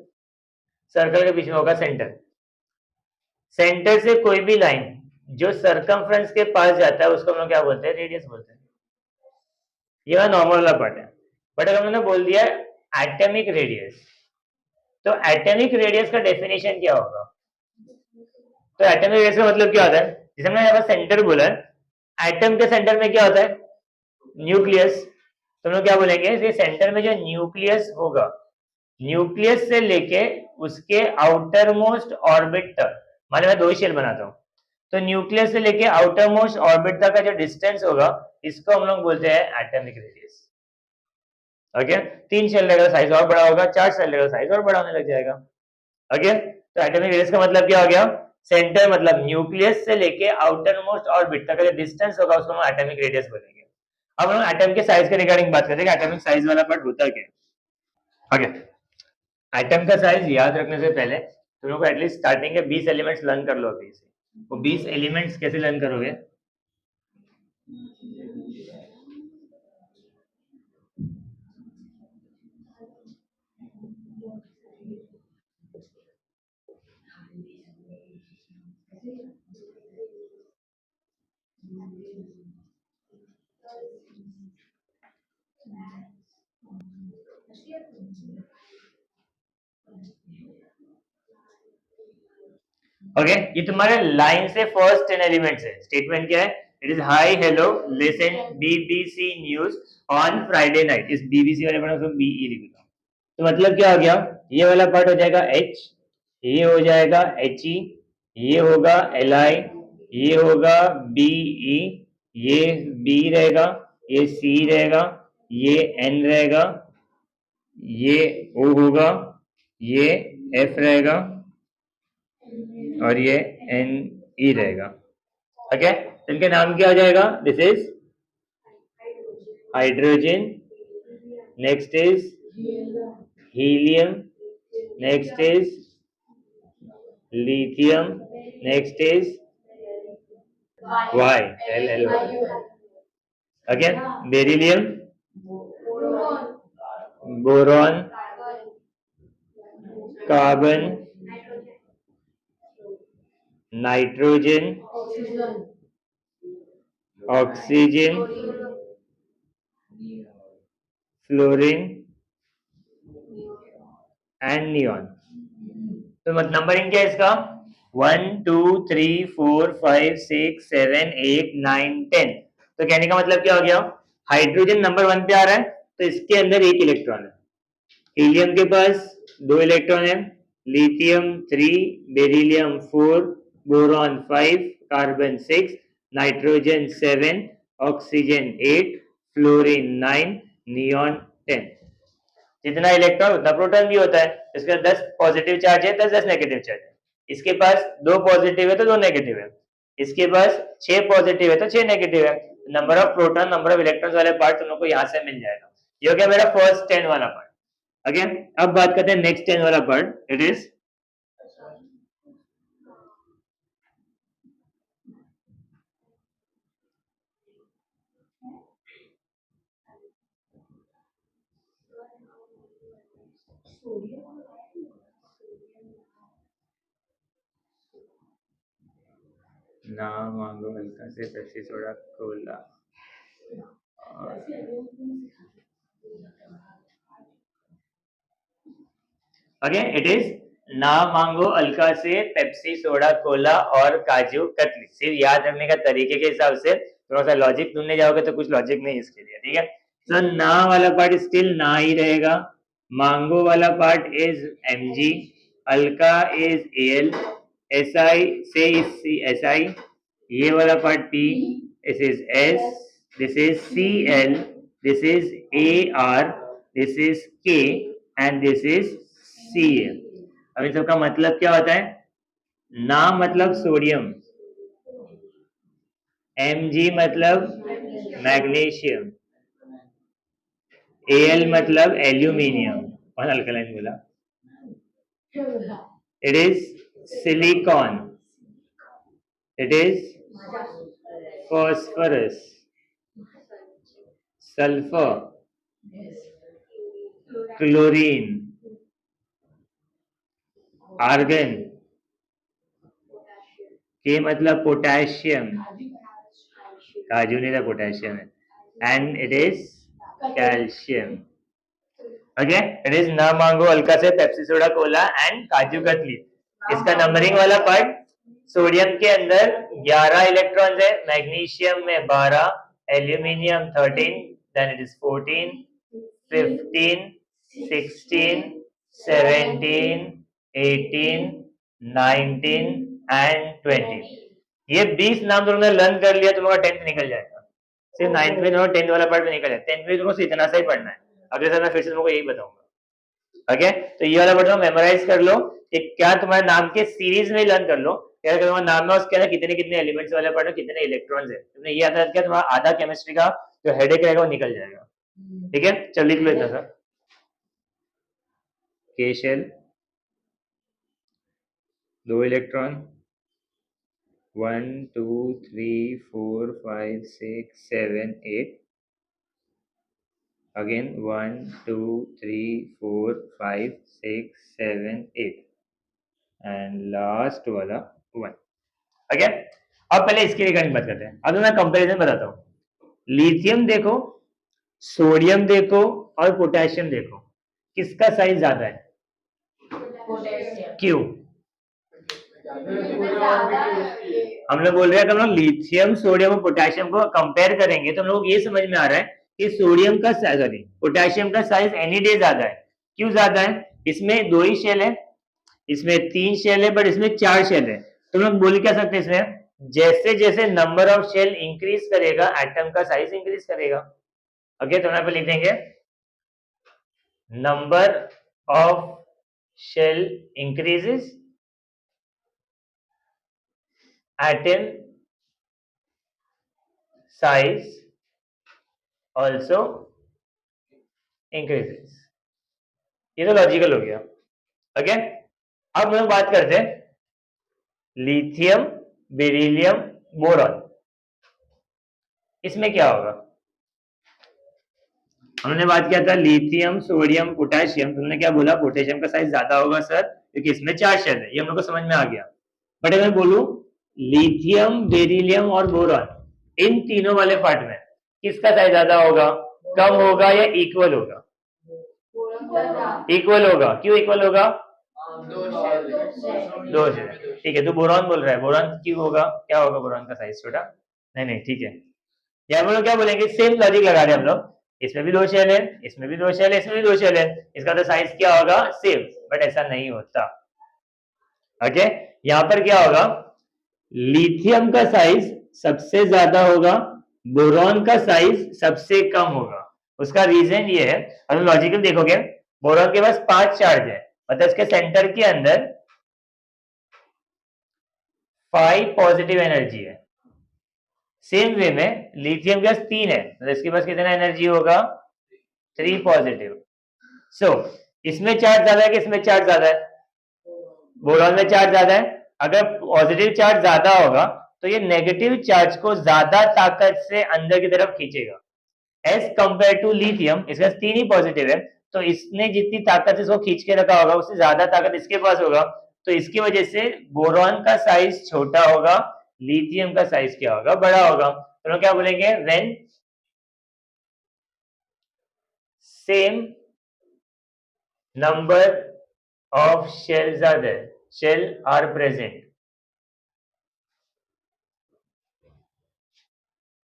सर्कल के बीच में होगा सेंटर। सेंटर से कोई भी लाइन जो सरकमफ्रेंस के पास जाता है उसको हम लोग क्या बोलते हैं? रेडियस बोलते हैं। ये नॉर्मल वाला पार्ट है। बट अगर हमने बोल दिया एटॉमिक रेडियस, तो एटॉमिक रेडियस का डेफिनेशन क्या होगा? तो एटॉमिक रेडियस का मतलब क्या होता है? जैसे हमने यहाँ पर सेंटर बोला है, एटम के सेंटर में क्या होता है? न्यूक्लियस। तो हम लोग क्या बोलेंगे? ये सेंटर में जो न्यूक्लियस होगा, न्यूक्लियस से लेके उसके आउटर मोस्ट ऑर्बिट तक, मान लो मैं 2 शेल बनाता हूँ, तो न्यूक्लियस से लेके आउटर मोस्ट ऑर्बिट तक का जो डिस्टेंस होगा इसको हम लोग बोलते हैं एटॉमिक रेडियस। ओके, 3 शेल रहेगा साइज और बड़ा होगा, 4 शेल रहेगा साइज और बड़ा होने लग जाएगा। ओके, तो एटॉमिक रेडियस का मतलब क्या हो गया? सेंटर मतलब न्यूक्लियस से लेके आउटर मोस्ट ऑर्बिट तक का जो डिस्टेंस होगा उसको हम एटॉमिक रेडियस बोलेंगे। अब हम एटम के साइज के रिगार्डिंग बात करते हैं कि एटॉमिक साइज वाला पार्ट होता क्या है। ओके, एटम का साइज याद रखने से पहले तुम लोग को एटलीस्ट स्टार्टिंग के 20 एलिमेंट्स लर्न कर लो अभी से। वो 20 एलिमेंट्स कैसे लर्न करोगे? ओके, ये तुम्हारे लाइन से फर्स्ट 10 एलिमेंट्स है। स्टेटमेंट क्या है? It is hi hello listen BBC news on Friday night. इस बीबीसी वाले पर बीई लिख दो। तो मतलब क्या हो गया, ये वाला पार्ट हो जाएगा H, ये हो जाएगा He, ये होगा Li, ये होगा Be, ये B रहेगा, ये C रहेगा, ये N रहेगा, ये O होगा, ये F रहेगा और ये Ne रहेगा। ओके, तो इनके नाम क्या हो जाएगा, this is hydrogen, next is helium, next is lithium, next is Y, LLY. Again, beryllium, boron, carbon, nitrogen, oxygen, fluorine and neon. तो नंबरिंग क्या है इसका, 1 2 3 4 5 6 7 8 9 10। तो कहने का मतलब क्या हो गया, हाइड्रोजन नंबर 1 पे आ रहा है तो इसके अंदर एक इलेक्ट्रॉन है, हीलियम के पास 2 इलेक्ट्रॉन है, lithium 3, beryllium 4, boron 5, carbon 6, nitrogen 7, oxygen 8, fluorine 9, neon 10। जितना इलेक्ट्रॉन उतना प्रोटॉन भी होता है, इसके 10 पॉजिटिव चार्ज है, 10 नेगेटिव चार्ज है। इसके पास 2 पॉजिटिव है तो 2 नेगेटिव है, इसके पास 6 पॉजिटिव है तो 6 नेगेटिव है। Number of proton, number of electrons वाले पार्ट तुम लोग को यहाँ से मिल जाएगा। ये हो गया मेरा फर्स्ट 10 वाला पार्ट। अगेन अब बात करते हैं नेक्स्ट 10 वाला पार्ट, इट इज ना मांगो हल्का से Pepsi soda Cola. Again it is ना मांगो अल्का से पेप्सी सोडा कोला और काजू कतली। सिर्फ याद रखने का तरीके के हिसाब से थोड़ा सा लॉजिक ढूंढने जाओगे तो कुछ लॉजिक नहीं इसके लिए, ठीक है। तो ना वाला पार्ट स्टिल ना ही रहेगा, मांगो वाला part is Mg, Alka is Al, Si से Si, ये वाला part P, this is S, this is Cl, this is Ar, this is K and this is Cl। अब इन सबका मतलब क्या होता है, ना मतलब सोडियम, Mg मतलब मैग्नीशियम, Al मतलब एल्यूमिनियम और अल्कलाइन बोला, it is silicon, it is phosphorus, sulfur, chlorine, argon, के मतलब पोटेशियम, काजू नहीं था पोटेशियम है, and it is calcium. Okay, it is ना मांगो अल्का से Pepsi soda Cola and kaju katli. इसका नंबरिंग वाला पार्ट, सोडियम के अंदर 11 इलेक्ट्रॉन्स है, मैग्नीशियम में 12, aluminium 13, then it is 14, 15, 16, 17, 18, 19 and 20। ये 20 नाम तुमने लर्न कर लिया, तुम्हारा 10th निकल जाएगा। सिर्फ 9th में तुम्हारा 10th वाला पार्ट में निकल जाएगा, 10th में तुमको इतना सा ही पढ़ना है। अगले साल मैं फिर से तुमको यही बताऊंगा। ओके, तो ये वाला पार्ट मेमोराइज कर लो कि क्या तुम्हारे नाम के सीरीज में लर्न कर लो, क्या तुम्हारा नाम में उसके अंदर कितने कितने एलिमेंट्स वाले पार्ट में कितने इलेक्ट्रॉन्स है, तुमने ये याद रखा, तुम्हारा आधा केमिस्ट्री का जो हेडेक रहेगा वो निकल जाएगा। ठीक है, चल लिख लो इतना सा। के shell 2 electron, 1 2 3 4 5 6 7 8, again 1 2 3 4 5 6 7 8 and last वाला 1। ओके, अब पहले इसके रिगार्डिंग बात करते हैं। अब मैं कंपैरिजन बताता हूँ, लिथियम देखो, सोडियम देखो और पोटेशियम देखो, किसका साइज ज्यादा है? क्यों? हम लोग बोल रहे हैं कि हम लोग लिथियम, सोडियम और पोटेशियम को कंपेयर करेंगे तो हम लोग ये समझ में आ रहा है कि सोडियम का साइज, पोटेशियम का साइज एनी डे ज्यादा है, क्यों ज्यादा है? इसमें 2 ही शेल है, इसमें 3 शेल है, बट इसमें 4 शेल है। तो हम बोल क्या सकते हैं इसमें, जैसे जैसे नंबर ऑफ शेल इंक्रीज करेगा एटम का साइज इंक्रीज करेगा। ओके, तो यहाँ पे लिख देंगे number of shell increases, atom size also increases. ये तो लॉजिकल हो गया। ओके, अब हम लोग बात करते हैं लिथियम, बेरिलियम, बोरॉन। इसमें क्या होगा? हमने बात किया था लिथियम, सोडियम, पोटेशियम। तुमने क्या बोला? पोटेशियम का साइज ज्यादा होगा सर, क्योंकि इसमें 4 शेल है। ये हम लोग को समझ में आ गया। बट अगर मैं बोलूं लिथियम, बेरिलियम और बोरॉन, इन तीनों वाले पार्ट में किसका साइज ज्यादा होगा, कम होगा या इक्वल होगा? इक्वल होगा। क्यों इक्वल होगा? 2 शेल। ठीक है, तो बोरॉन बोल रहा है, बोरॉन क्यों होगा? क्या होगा बोरॉन का साइज? छोटा? नहीं नहीं, ठीक है। या हम लोग क्या बोलेंगे, सेम लॉजिक लगा रहे हैं हम लोग, इसमें भी 2 शेल है, इसमें भी 2 शेल है, इसमें भी 2 शेल है, इसका तो साइज क्या होगा? सेम। बट ऐसा नहीं होता। ओके, यहां पर क्या होगा, लिथियम का साइज सबसे ज्यादा होगा, बोरॉन का साइज सबसे कम होगा। उसका रीजन ये है, अगर लॉजिकल देखोगे, बोरॉन के पास 5 चार्ज है, मतलब इसके सेंटर के अंदर 5 पॉजिटिव एनर्जी है। सेम वे में लिथियम के पास 3 है, तो इसके पास कितना एनर्जी होगा? 3 पॉजिटिव। सो इसमें चार्ज ज्यादा है कि इसमें चार्ज ज्यादा है? बोरॉन में चार्ज ज्यादा है। अगर पॉजिटिव चार्ज ज्यादा होगा तो ये नेगेटिव चार्ज को ज्यादा ताकत से अंदर की तरफ खींचेगा, एज कंपेयर टू लिथियम। इसका 3 ही पॉजिटिव है, तो इसने जितनी ताकत से इसको खींच के रखा होगा उससे ज्यादा ताकत इसके पास होगा, तो इसकी वजह से बोरॉन का साइज छोटा होगा, लिथियम का साइज क्या होगा? बड़ा होगा। तो हम क्या बोलेंगे, when same number of shells are there, shell are present,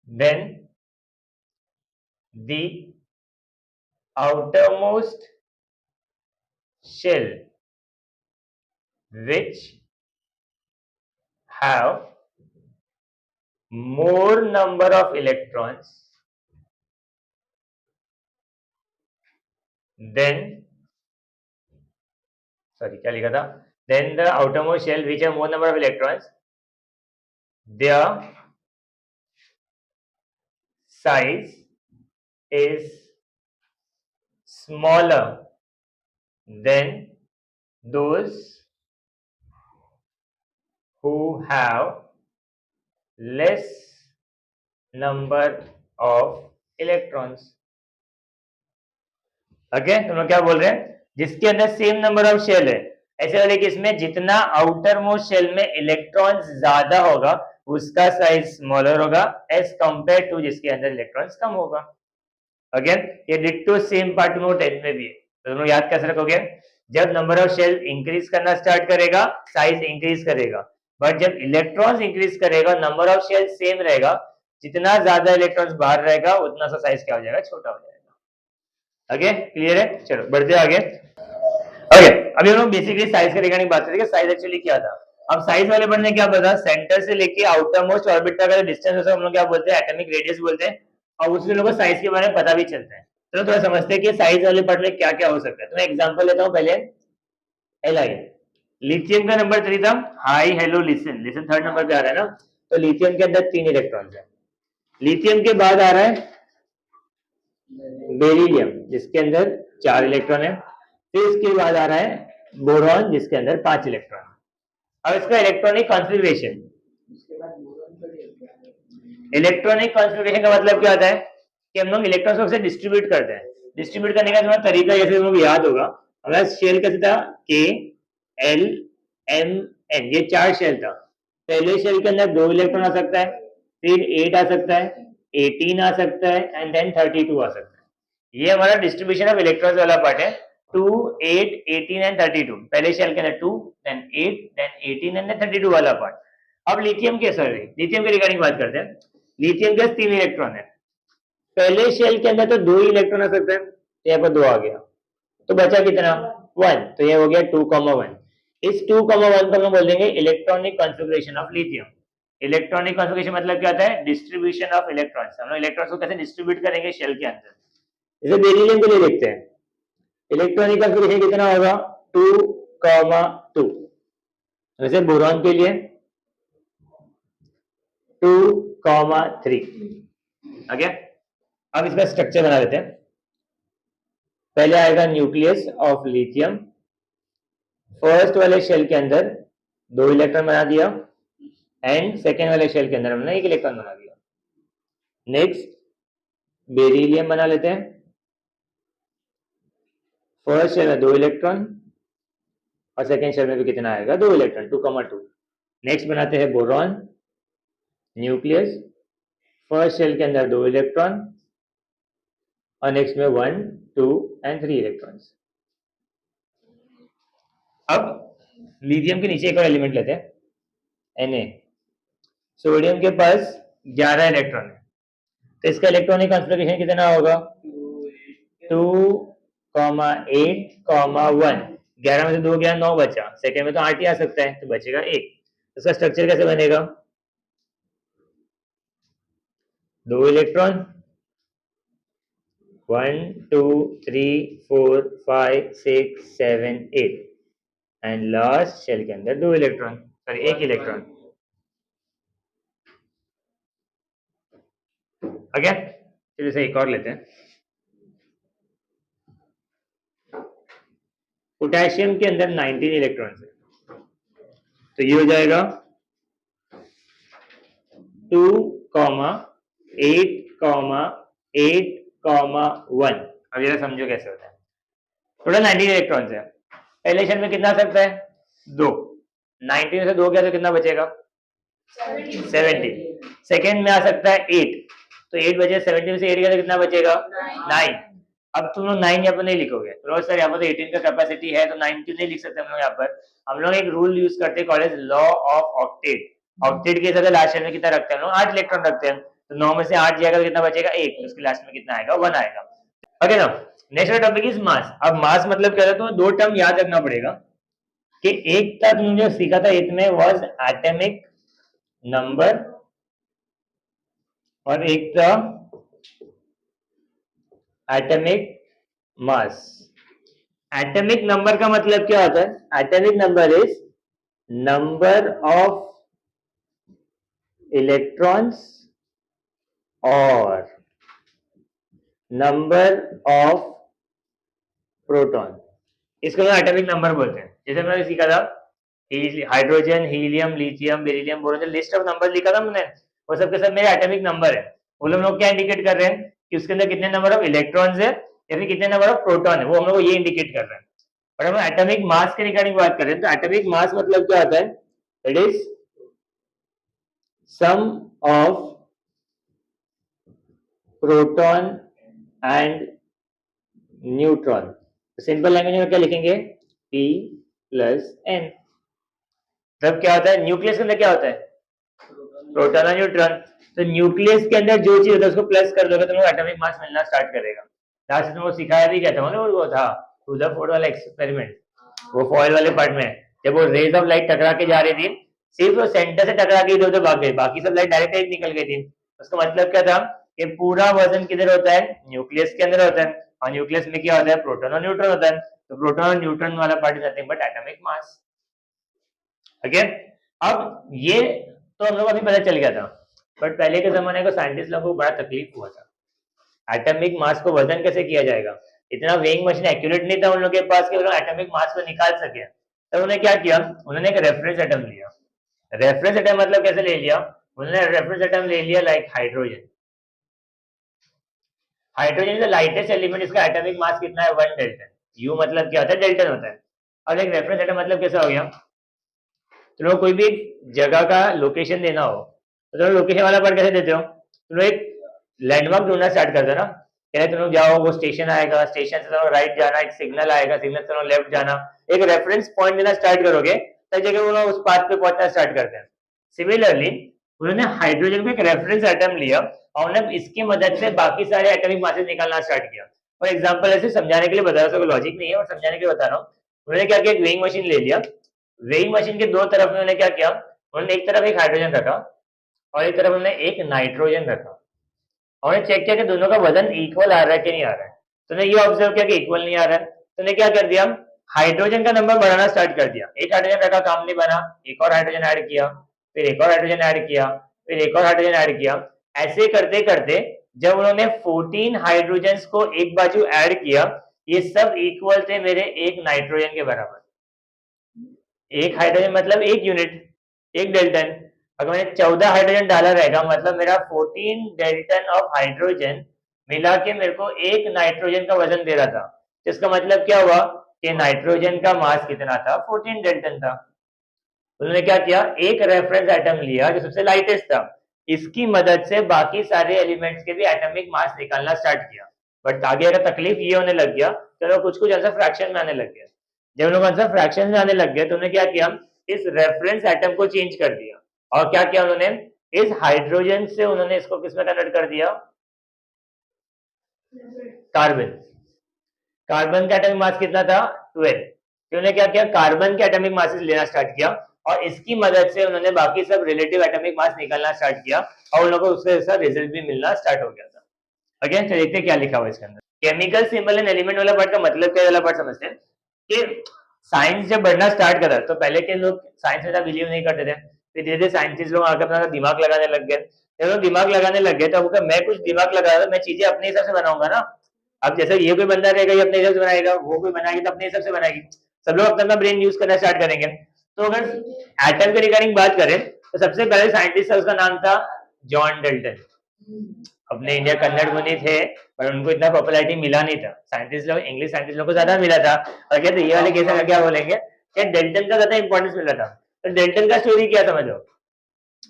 then the outermost shell which have more number of electrons then, sorry क्या लिखा था, then the outermost shell which have more number of electrons, their size is smaller than those who have less number of electrons. Okay, तुम लोग क्या बोल रहे हैं, जिसके अंदर सेम नंबर ऑफ शेल है, ऐसे वाले केस में जितना आउटर मोस्ट शेल में इलेक्ट्रॉन्स ज्यादा होगा उसका साइज स्मॉलर होगा, एज कंपेयर टू जिसके अंदर इलेक्ट्रॉन्स कम होगा। अगेन ये डिट्टो सेम पार्ट में 10 में भी है, तो तुम लोग याद कैसे रखोगे, जब नंबर ऑफ शेल इंक्रीज करना स्टार्ट करेगा साइज इंक्रीज करेगा, बट जब इलेक्ट्रॉन्स इंक्रीज करेगा नंबर ऑफ शेल सेम रहेगा, जितना ज्यादा इलेक्ट्रॉन्स बाहर रहेगा उतना सा साइज क्या हो जाएगा? छोटा हो जाएगा। ओके, क्लियर है? चलो बढ़ते आगे। ओके, अभी हम लोग बेसिकली साइज के रिगार्डिंग बात करेंगे, साइज एक्चुअली क्या था। अब साइज वाले पढ़ने क्या पता, सेंटर से लेके आउटर मोस्ट ऑर्बिट तक का डिस्टेंस होता है हम लोग क्या बोलते हैं? एटॉमिक रेडियस बोलते हैं, और उसमें लोगों को साइज के बारे में पता भी चलता है। चलो थोड़ा समझते हैं कि साइज वाले पार्ट में क्या क्या हो सकता है। तो मैं एग्जांपल लेता हूं पहले, Li, लिथियम का नंबर 3 था। Hi hello listen, listen third number पे आ रहा है ना, तो लिथियम के अंदर 3 इलेक्ट्रॉन्स है। लिथियम के बाद आ रहा है बेरिलियम, जिसके अंदर 4 इलेक्ट्रॉन है। फिर इसके बाद आ रहा है बोरॉन, जिसके अंदर 5 इलेक्ट्रॉन है। अब इसका इलेक्ट्रॉनिक कॉन्फ़िगरेशन, इलेक्ट्रॉनिक कॉन्फ़िगरेशन का मतलब क्या होता है कि हम लोग इलेक्ट्रॉन्स को डिस्ट्रीब्यूट करते हैं। डिस्ट्रीब्यूट करने का जो तरीका जैसे हम लोग याद होगा, हमारा शेल कैसे था, के एल एम एन, ये 4 शेल था। पहले शेल के अंदर 2 इलेक्ट्रॉन आ सकता है, फिर 8 आ सकता है, 18 आ सकता है, एंड देन 32 आ सकता है। ये हमारा डिस्ट्रीब्यूशन ऑफ इलेक्ट्रॉन्स वाला पार्ट है, 2, 8, 18 एंड 32। पहले शेल के अंदर 2, देन 8, देन 18 एंड देन 32 वाला पार्ट। अब लिथियम के लिथियम के रिगार्डिंग बात करते हैं। लिथियम के 3 इलेक्ट्रॉन है। पहले शेल के अंदर तो 2 ही इलेक्ट्रॉन आ सकते हैं, यहाँ पर 2 आ गया। तो बचा कितना 1, तो ये हो गया 2,1। इस 2,1 को हम बोल देंगे electronic configuration of lithium. Electronic configuration मतलब क्या होता है, डिस्ट्रीब्यूशन ऑफ इलेक्ट्रॉन्स। हम लोग इलेक्ट्रॉन्स को कैसे डिस्ट्रीब्यूट करेंगे शेल के अंदर। जैसे बेरिलियम के लिए देखते हैं, इलेक्ट्रॉनिक कॉन्फ़िगरेशन कितना होगा 2,2। वैसे बोरॉन के लिए 2,3। ओके, अब इसका स्ट्रक्चर बना लेते हैं। पहले आएगा न्यूक्लियस ऑफ लिथियम। फर्स्ट वाले शेल के अंदर 2 इलेक्ट्रॉन बना दिया एंड सेकेंड वाले शेल के अंदर हमने 1 इलेक्ट्रॉन बना दिया। नेक्स्ट बेरिलियम बना लेते हैं। फर्स्ट शेल में 2 इलेक्ट्रॉन और सेकेंड शेल में भी कितना आएगा 2 इलेक्ट्रॉन 2,2। नेक्स्ट बनाते हैं बोरॉन। न्यूक्लियस, फर्स्ट शेल के अंदर 2 इलेक्ट्रॉन और नेक्स्ट में 1, 2 एंड 3 इलेक्ट्रॉन्स। अब लिथियम के नीचे एक और एलिमेंट लेते हैं Na। सोडियम के पास 11 इलेक्ट्रॉन है, तो इसका इलेक्ट्रॉनिक कॉन्फ़िगरेशन कितना होगा 2,8,1। 11 में से 2 गया 9 बचा, सेकेंड में तो 8 ही आ सकता है, तो बचेगा 1। इसका स्ट्रक्चर कैसे बनेगा 2 इलेक्ट्रॉन 1, 2, 3, 4, 5, 6, 7, 8 एंड लास्ट शेल के अंदर 2 इलेक्ट्रॉन, सॉरी 1 इलेक्ट्रॉन। ओके, चलिए से एक और लेते हैं। पोटेशियम के अंदर 19 इलेक्ट्रॉन्स है, तो ये हो जाएगा 2,8,1। अब जरा समझो कैसे होता है। टोटल 19 इलेक्ट्रॉन्स है, पहले शेल में कितना आ सकता है 2। 19 में से 2 गया तो कितना बचेगा 70। सेकेंड में आ सकता है 8, तो 8 बचे, 70 में से 8 गया तो कितना बचेगा 9। अब तुम लोग 9 यहाँ पर नहीं लिखोगे, तो सर यहाँ पर तो 18 का कैपेसिटी है तो 9 क्यों नहीं लिख सकते हम लोग यहाँ पर। हम लोग एक रूल यूज करते हैं college law of octet. Octet के हिसाब से लास्ट शेल में कितना रखते हैं हम लोग 8 इलेक्ट्रॉन रखते हैं, तो 9 में से 8 जाएगा तो कितना बचेगा 1, उसके लास्ट में कितना आएगा 1 आएगा। ओके ना, नेक्स्ट टॉपिक इज मास। अब मास मतलब क्या होता है, तो 2 टर्म याद रखना पड़ेगा कि एक था तुमने जो सीखा था 8 में वाज एटॉमिक नंबर और एक था एटॉमिक मास। एटॉमिक नंबर का मतलब क्या होता है, atomic number is number of electrons और नंबर ऑफ प्रोटॉन, इसको हम एटॉमिक नंबर बोलते हैं। जैसे मैंने सीखा था hydrogen, helium, lithium, beryllium, boron, जो लिस्ट ऑफ नंबर लिखा था हमने, वो सब के सब मेरे एटॉमिक नंबर है। वो लोग क्या इंडिकेट कर रहे हैं कि उसके अंदर कितने नंबर ऑफ इलेक्ट्रॉन्स है या फिर कितने नंबर ऑफ प्रोटॉन है, वो हम लोग ये इंडिकेट कर रहे हैं। और हम एटॉमिक मास के रिगार्डिंग बात कर रहे हैं, तो एटॉमिक मास मतलब क्या होता है, it is sum of proton and neutron. Simple language में क्या लिखेंगे P प्लस N। तब क्या होता है, न्यूक्लियस के अंदर क्या होता है प्रोटॉन और न्यूट्रॉन, तो न्यूक्लियस के अंदर जो चीज होता है उसको प्लस कर दोगे तो तुमको एटॉमिक मास मिलना स्टार्ट करेगा। लास्ट में तुमको सिखाया भी क्या था वो था रदरफोर्ड वाला एक्सपेरिमेंट, वो फॉयल वाले पार्ट में जब वो रेज ऑफ लाइट टकरा के जा रही थी, सिर्फ वो सेंटर से टकरा के इधर उधर भाग गई, बाकी सब लाइट डायरेक्ट निकल गई थी। उसका मतलब क्या था कि पूरा वजन किधर होता है न्यूक्लियस के अंदर होता है, और न्यूक्लियस में क्या होता है प्रोटॉन और न्यूट्रॉन होता है, तो प्रोटॉन और न्यूट्रॉन वाला part is nothing but atomic mass. Okay, अब ये तो हम लोग अभी पता चल गया था, बट पहले के जमाने को साइंटिस्ट लोगों को बड़ा तकलीफ हुआ था एटॉमिक मास को वजन कैसे किया जाएगा। इतना वेइंग मशीन एक्यूरेट नहीं था उन लोगों के पास कि वो एटॉमिक मास को निकाल सके। तब उन्होंने क्या किया, उन्होंने एक रेफरेंस एटम लिया। रेफरेंस एटम मतलब कैसे ले लिया, उन्होंने रेफरेंस एटम ले लिया like hydrogen. Hydrogen is the lightest element, इसका एटॉमिक मास कितना है 1 डेल्टन। यू मतलब क्या होता है डेल्टन होता है। और एक रेफरेंस एटम मतलब कैसा हो गया, तुम लोग कोई भी जगह का लोकेशन देना हो तो तुम लोकेशन वाला पार्ट कैसे देते हो, तुम लोग एक लैंडमार्क ढूंढना स्टार्ट करते हो ना, पहले तुम लोग जाओ वो स्टेशन आएगा, स्टेशन से तुम राइट जाना, एक सिग्नल आएगा, सिग्नल से तुम लेफ्ट जाना, एक रेफरेंस पॉइंट देना स्टार्ट करोगे तब जगह वो लोग उस पाथ पे पहुंचना स्टार्ट करते हैं। सिमिलरली उन्होंने हाइड्रोजन को एक रेफरेंस एटम लिया और उन्होंने इसकी मदद से बाकी सारे एटॉमिक मासेस निकालना स्टार्ट किया। और एग्जांपल ऐसे समझाने के लिए बता रहा हूँ, लॉजिक नहीं है और समझाने के लिए बता रहा हूँ। उन्होंने क्या किया, एक वेइंग मशीन ले लिया, वेइंग मशीन के दो तरफ में उन्होंने क्या किया, उन्होंने एक तरफ एक हाइड्रोजन रखा और एक तरफ उन्होंने एक नाइट्रोजन रखा और उन्होंने चेक किया कि दोनों का वजन इक्वल आ रहा है कि नहीं आ रहा है। तो उन्होंने ये ऑब्जर्व किया कि इक्वल नहीं आ रहा है, तो उन्होंने क्या कर दिया, हाइड्रोजन का नंबर बढ़ाना स्टार्ट कर दिया। एक हाइड्रोजन रखा, काम नहीं बना, एक और हाइड्रोजन ऐड किया, फिर एक और हाइड्रोजन ऐड किया, फिर एक और हाइड्रोजन ऐड किया। ऐसे करते करते जब उन्होंने 14 हाइड्रोजन को एक बाजू ऐड किया, ये सब इक्वल थे मेरे एक नाइट्रोजन के बराबर। एक हाइड्रोजन मतलब एक यूनिट, एक डेल्टन। अगर मैंने 14 हाइड्रोजन डाला रहेगा मतलब मेरा 14 डेल्टन ऑफ हाइड्रोजन मिला के मेरे को एक नाइट्रोजन का वजन दे रहा था। तो इसका मतलब क्या हुआ कि नाइट्रोजन का मास कितना था, 14 डेल्टन था। उन्होंने क्या किया, एक रेफरेंस एटम लिया जो सबसे लाइटेस्ट था, इसकी मदद से बाकी सारे एलिमेंट्स के भी एटॉमिक मास निकालना स्टार्ट किया। बट आगे अगर तकलीफ ये होने लग गया, चलो कुछ कुछ आंसर फ्रैक्शन में आने लग गया। जब लोग आंसर फ्रैक्शन में आने लग गए तो उन्होंने क्या किया, इस रेफरेंस एटम को चेंज कर दिया और क्या किया उन्होंने, इस हाइड्रोजन से उन्होंने इसको किसमें कन्वर्ट कर दिया, कार्बन। कार्बन का एटॉमिक मास कितना था, 12। तो उन्होंने क्या किया, कार्बन के एटॉमिक मासेस लेना स्टार्ट किया और इसकी मदद से उन्होंने बाकी सब रिलेटिव एटॉमिक मास निकालना स्टार्ट किया और उन लोगों को उसके साथ रिजल्ट भी मिलना स्टार्ट हो गया था। अगेन देखते हैं क्या लिखा हुआ इसके अंदर। केमिकल सिंबल एंड एलिमेंट वाला पार्ट का मतलब क्या वाला पार्ट समझते हैं कि साइंस जब बढ़ना स्टार्ट करा तो पहले के लोग साइंस में बिलीव नहीं करते थे, फिर धीरे धीरे साइंटिस्ट लोग आकर अपना दिमाग लगाने लग गए। जब लोग दिमाग लगाने लग गए तो अब मैं कुछ दिमाग लगा रहा, मैं चीजें अपने हिसाब से बनाऊंगा ना। अब जैसे ये कोई बंदा रहेगा ये अपने हिसाब से बनाएगा, वो कोई बनाएगी तो अपने हिसाब से बनाएगी, सब लोग अपना ब्रेन यूज करना स्टार्ट करेंगे। तो अगर एटम के रिगार्डिंग बात करें तो सबसे पहले साइंटिस्ट उसका नाम था जॉन डेल्टन। अपने इंडिया कन्नड़ मुनि थे पर उनको इतना पॉपुलैरिटी मिला नहीं था, साइंटिस्ट लोग इंग्लिश साइंटिस्ट लोगों को ज्यादा मिला था। और कहते ये वाले केस क्या बोलेंगे कि डेल्टन का ज्यादा इंपॉर्टेंस मिला था। तो डेल्टन का स्टोरी क्या समझो,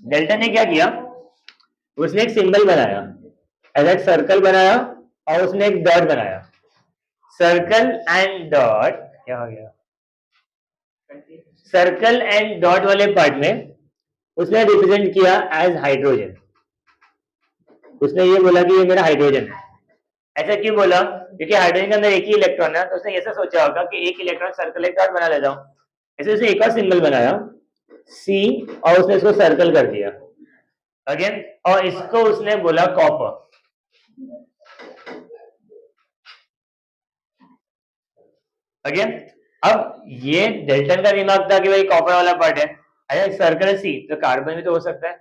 डेल्टन ने क्या किया, उसने एक सिंबल बनाया, ऐसा एक सर्कल बनाया और उसने एक डॉट बनाया। सर्कल एंड डॉट क्या हो गया, सर्कल एंड डॉट वाले पार्ट में उसने रिप्रेजेंट किया एज हाइड्रोजन। उसने ये बोला कि ये मेरा हाइड्रोजन है। ऐसा क्यों बोला, क्योंकि हाइड्रोजन के अंदर एक ही इलेक्ट्रॉन है, तो उसने ऐसा सोचा होगा कि एक इलेक्ट्रॉन सर्कल एक डॉट बना लेता हूं। ऐसे उसने एक और सिंबल बनाया सी और उसने इसको सर्कल कर दिया अगेन, और इसको उसने बोला कॉपर। अगेन अब ये डेल्टन का दिमाग था कि भाई कॉपर वाला पार्ट है, अच्छा सर्कल सी तो कार्बन भी तो हो सकता है।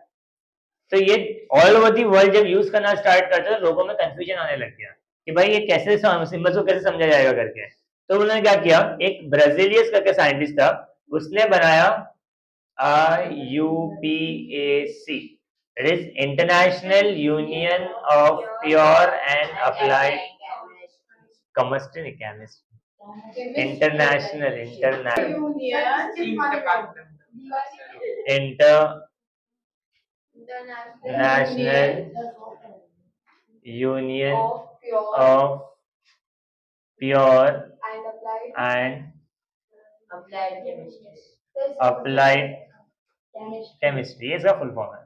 तो ये ऑल ओवर दी वर्ल्ड जब यूज करना स्टार्ट करते तो लोगों में कंफ्यूजन आने लग गया कि भाई ये कैसे सिंबल्स को कैसे समझा जाएगा करके। तो उन्होंने क्या किया, एक ब्राजीलियस करके साइंटिस्ट था, उसने बनाया IUPAC, it is international union of pure and applied chemistry, international union of pure and applied chemistry, इसका फुल फॉर्म है।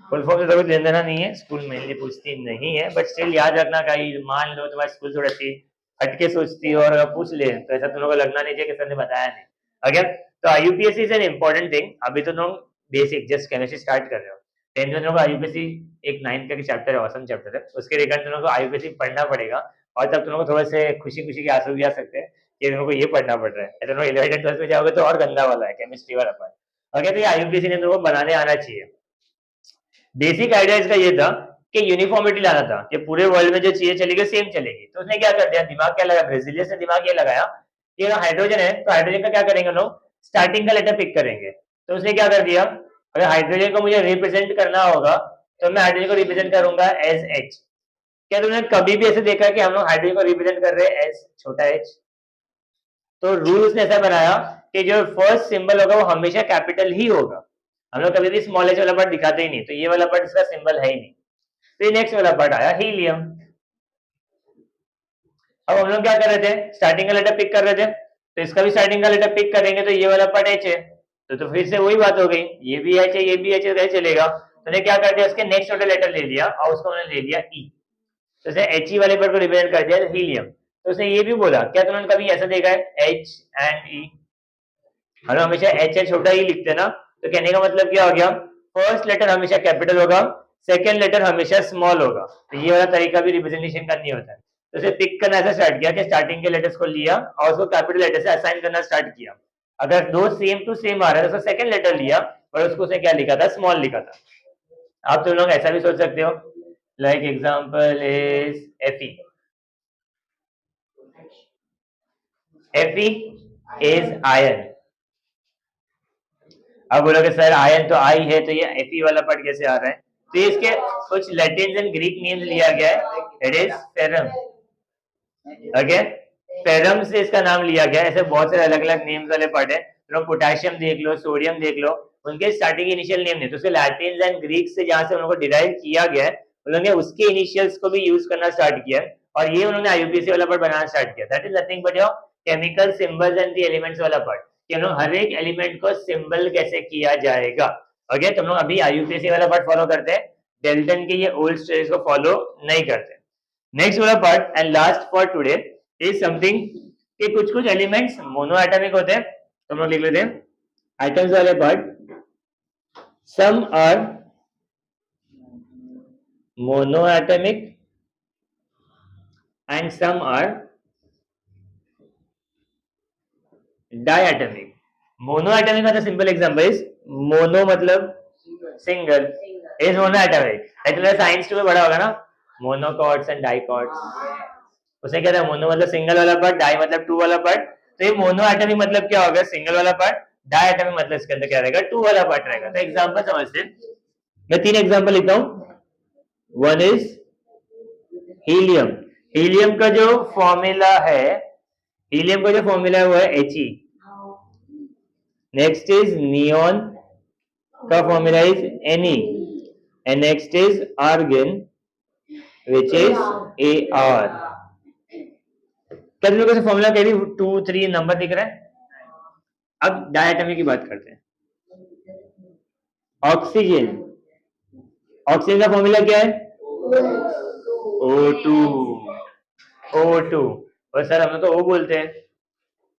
फुल फॉर्म से जरूर लेना देना नहीं है, स्कूल मेनली पूछती नहीं है, बट स्टिल याद रखना कहीं मान लो तुम्हारे स्कूल थोड़ी सी हटके सोचती और पूछ ले तो ऐसा तुम लोगों को लगना नहीं चाहिए कि सर ने बताया नहीं। अगर तो IUPAC is an important thing. अभी तो तुम बेसिक जस्ट केमिस्ट्री स्टार्ट कर रहे हो, 10th में तुम लोग IUPAC एक 9th का चैप्टर है, ऑसम चैप्टर है, उसके रिगार्ड तुम लोग को IUPAC पढ़ना पड़ेगा और तब तुम लोग को थोड़े से खुशी खुशी के आंसू भी आ सकते हैं कि तुम लोग को ये पढ़ना पड़ रहा है। तुम लोग 11th 12th में जाओगे तो और गंदा वाला है केमिस्ट्री वाला पार्ट। अगर तो ये IUPAC ने तुमको बनाने आना चाहिए। बेसिक आइडिया इसका ये था कि यूनिफॉर्मिटी लाना था कि पूरे वर्ल्ड में जो चीजें चलेगी सेम चलेगी। तो उसने क्या कर दिया, दिमाग क्या लगा, ब्राजीलियस ने दिमाग ये लगाया कि अगर हाइड्रोजन है तो हाइड्रोजन का क्या करेंगे लोग, स्टार्टिंग का लेटर पिक करेंगे। तो उसने क्या कर दिया, अगर हाइड्रोजन को मुझे रिप्रेजेंट करना होगा तो मैं हाइड्रोजन को रिप्रेजेंट करूंगा एज H। क्या तुमने कभी भी ऐसे देखा कि हम लोग हाइड्रोजन को रिप्रेजेंट कर रहे हैं एज छोटा h? तो रूल उसने ऐसा बनाया कि जो फर्स्ट सिंबल होगा वो हमेशा कैपिटल ही होगा, हम लोग कभी भी स्मॉल h वाला पार्ट दिखाते ही नहीं, तो ये वाला पार्ट इसका सिंबल है ही नहीं। फिर नेक्स्ट वाला पार्ट आया हीलियम। अब हम लोग क्या कर रहे थे, स्टार्टिंग का लेटर पिक कर रहे थे, तो इसका भी स्टार्टिंग का लेटर पिक करेंगे तो ये वाला पार्ट H है, तो फिर से वही बात हो गई, ये भी H है ये भी H है, चलेगा। तो क्या कर दिया, उसके नेक्स्ट वाला लेटर ले लिया और उसको उन्होंने ले लिया E। तो उसने He वाले पार्ट को रिप्रेजेंट कर दिया हीलियम। तो उसने ये भी बोला, क्या तुमने कभी ऐसा देखा है H एंड E, हम लोग हमेशा H है छोटा E लिखते हैं ना, तो कहने का मतलब क्या हो गया, फर्स्ट लेटर हमेशा कैपिटल होगा, सेकेंड लेटर हमेशा स्मॉल होगा। तो ये वाला तरीका भी रिप्रेजेंटेशन करनी होता है। तो उसे पिक करना ऐसा स्टार्ट किया कि स्टार्टिंग के लेटर्स को लिया और उसको कैपिटल लेटर से असाइन करना स्टार्ट किया। अगर दो सेम टू सेम आ रहा है तो उसका सेकंड लेटर लिया और उसको उसने क्या लिखा था, स्मॉल लिखा था। आप तुम लोग ऐसा भी सोच सकते हो, like example is Fe। Fe is iron. अब बोलोगे सर आयरन तो आई है, तो ये Fe वाला पार्ट कैसे आ रहा है? तो इसके कुछ लैटिन एंड ग्रीक नेम्स लिया गया है, it is ferrum. Okay, ferrum से इसका नाम लिया गया है। ऐसे बहुत सारे अलग अलग नेम्स वाले पार्ट है, तो पोटेशियम देख लो, सोडियम देख लो, उनके स्टार्टिंग इनिशियल नेम नहीं, तो उसके लैटिन एंड ग्रीक से जहां से उनको डिराइव किया गया है, उन्होंने उसके इनिशियल्स को भी यूज करना स्टार्ट किया है, और ये उन्होंने IUPAC वाला पार्ट बनाना स्टार्ट किया। That is nothing but your chemical symbols and the elements वाला पार्ट, कि हम लोग हर एक एलिमेंट को सिंबल कैसे किया जाएगा। ओके, तुम लोग अभी IUPAC वाला पार्ट फॉलो करते हैं, डेल्टन के ये ओल्ड स्टडीज को फॉलो नहीं करते। नेक्स्ट वाला part and last for today is something कि कुछ कुछ एलिमेंट्स मोनो एटॉमिक होते हैं, तुम लोग लिख लेते हैं एटम्स वाले part. Some are mono atomic and some are diatomic. Mono atomic का सिंपल एग्जांपल इज मोनो मतलब single, is mono atomic. Actually science 2 में बड़ा होगा ना, मोनोकॉट्स एंड डाइकॉट्स, उसे कहते हैं मोनो मतलब सिंगल वाला पार्ट, डाई मतलब टू वाला पार्ट। तो ये मोनो एटॉमिक मतलब क्या होगा, सिंगल वाला पार्ट, डाई एटॉमिक मतलब इसके अंदर क्या रहेगा, टू वाला पार्ट रहेगा। तो एग्जांपल समझते हैं, मैं 3 एग्जांपल लिखता हूं। One is helium. हीलियम का जो फॉर्मूला है, हीलियम का जो फॉर्मूला है वो है He। नेक्स्ट इज नियॉन का formula is Ne, and next is argon which is Ar। क्या तुम लोगों से फॉर्मूला कह रही 2 3 नंबर दिख रहा है? अब डायटॉमिक की बात करते हैं। ऑक्सीजन, ऑक्सीजन का फॉर्मूला क्या है, O2। O2, और सर हम लोग तो O बोलते हैं।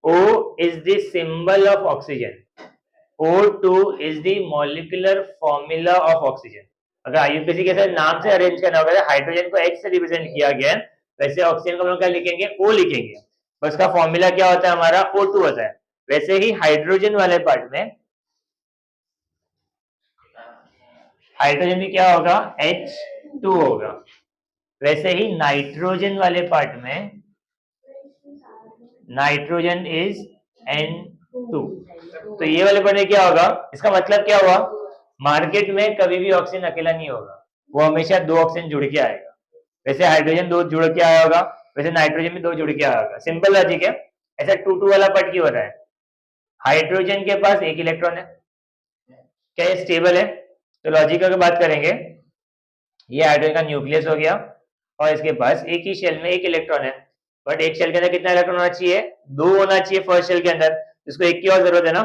O is the symbol of oxygen, O2 is the molecular formula of oxygen। अगर IUPAC के नाम से अरेंज करना होगा, हाइड्रोजन को H से रिप्रेजेंट किया गया है, वैसे ऑक्सीजन को हम लोग क्या लिखेंगे, O लिखेंगे। उसका फॉर्मूला क्या होता है, हमारा O2 होता है। वैसे ही हाइड्रोजन वाले पार्ट में हाइड्रोजन भी क्या होगा, H2 होगा। वैसे ही नाइट्रोजन वाले पार्ट में नाइट्रोजन इज N2। तो ये वाले पार्ट में क्या होगा, इसका मतलब क्या हुआ, मार्केट में कभी भी ऑक्सीजन अकेला नहीं होगा, वो हमेशा 2 ऑक्सीजन जुड़ के आएगा। वैसे हाइड्रोजन 2 जुड़ के आया होगा, वैसे नाइट्रोजन भी 2 जुड़ के आया होगा। सिंपल लॉजिक है। ऐसा 2 वाला पार्ट क्यों हो रहा है, हाइड्रोजन के पास 1 इलेक्ट्रॉन है, क्या ये स्टेबल है? तो लॉजिक की बात करेंगे, ये हाइड्रोजन का न्यूक्लियस हो गया और इसके पास एक ही शेल में 1 इलेक्ट्रॉन है, बट एक शेल के अंदर कितना इलेक्ट्रॉन होना चाहिए, 2 होना चाहिए फर्स्ट शेल के अंदर, इसको 1 की और जरूरत है ना।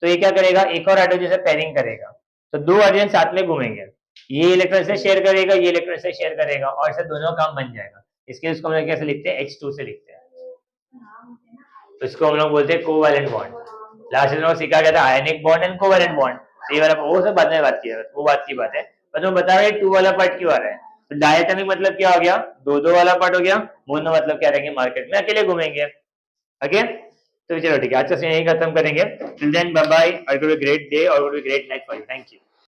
तो ये क्या करेगा, एक और हाइड्रोजन से पेयरिंग करेगा, तो 2 हाइड्रोजन साथ में घूमेंगे, ये इलेक्ट्रॉन से शेयर करेगा, ये इलेक्ट्रॉन से शेयर करेगा, और ऐसे दोनों काम बन जाएगा। इसके उसको हम लोग कैसे लिखते हैं, H2 से लिखते हैं। तो इसको हम लोग बोलते हैं कोवैलेंट बॉन्ड। लास्ट में सीखा गया था ionic bond and covalent bond, ये वाला वो सब बाद में बात किया, वो बात की बात है। पर मैं बता रहा हूँ 2 वाला पार्ट क्यों आ रहा है। तो डायटॉमिक मतलब क्या हो गया, 2 वाला पार्ट हो गया। मोनो मतलब क्या रहेंगे, मार्केट में अकेले घूमेंगे। ओके, तो चलो ठीक है, आज का यही खत्म करेंगे। टिल देन बाय बाय, और ग्रेट डे और great night for you. Thank you.